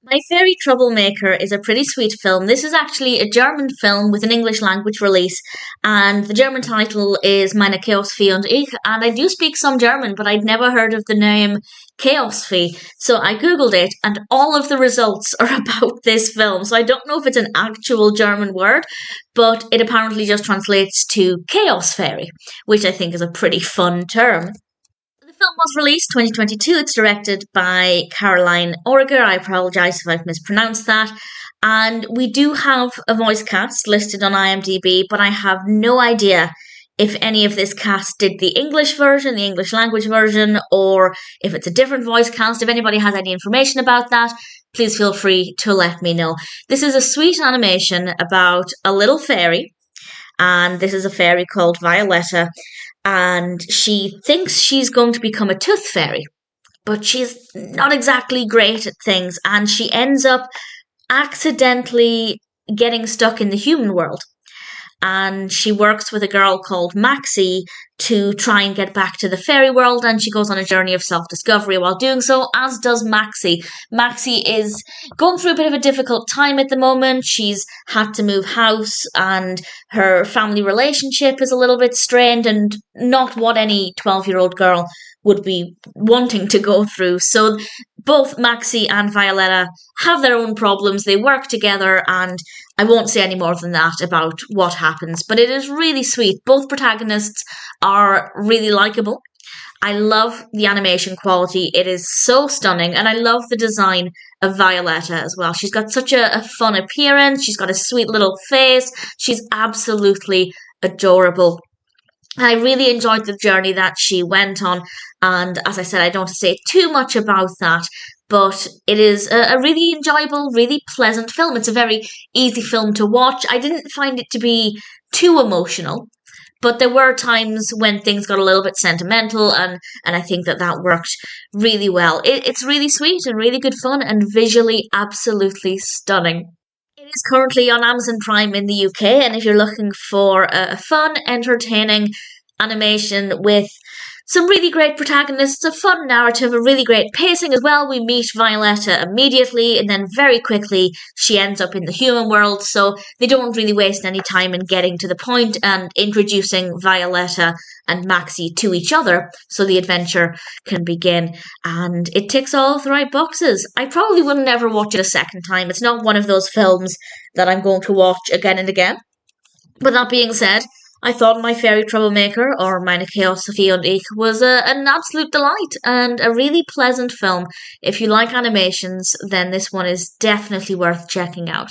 My Fairy Troublemaker is a pretty sweet film. This is actually a German film with an English language release, and the German title is Meine Chaosfee und ich. And I do speak some German, but I'd never heard of the name Chaosfee. So I googled it, and all of the results are about this film. So I don't know if it's an actual German word, but it apparently just translates to Chaos Fairy, which I think is a pretty fun term. The film was released 2022. It's directed by Carolan Origer. I apologise if I've mispronounced that. And we do have a voice cast listed on IMDb, but I have no idea if any of this cast did the English version, the English language version, or if it's a different voice cast. If anybody has any information about that, please feel free to let me know. This is a sweet animation about a little fairy, and this is a fairy called Violetta, and she thinks she's going to become a tooth fairy, but she's not exactly great at things, and she ends up accidentally getting stuck in the human world. And she works with a girl called Maxie to try and get back to the fairy world, and she goes on a journey of self-discovery while doing so, as does Maxie. Maxie is going through a bit of a difficult time at the moment. She's had to move house, and her family relationship is a little bit strained, and not what any 12-year-old girl would be wanting to go through. So both Maxie and Violetta have their own problems. They work together, and I won't say any more than that about what happens, but it is really sweet. Both protagonists are really likable. I love the animation quality. It is so stunning, and I love the design of Violetta as well. She's got such a fun appearance. She's got a sweet little face. She's absolutely adorable. I really enjoyed the journey that she went on, and as I said, I don't want to say too much about that, but it is a really enjoyable, really pleasant film. It's a very easy film to watch. I didn't find it to be too emotional, but there were times when things got a little bit sentimental, and I think that worked really well. It's really sweet and really good fun, and visually absolutely stunning. It is currently on Amazon Prime in the UK, and if you're looking for a fun, entertaining animation with some really great protagonists, a fun narrative, a really great pacing as well. We meet Violetta immediately, and then very quickly she ends up in the human world, so they don't really waste any time in getting to the point and introducing Violetta and Maxie to each other so the adventure can begin. And it ticks all of the right boxes. I probably wouldn't ever watch it a second time. It's not one of those films that I'm going to watch again and again. But that being said, I thought My Fairy Troublemaker, or Meine Chaosfee und ich, was an absolute delight and a really pleasant film. If you like animations, then this one is definitely worth checking out.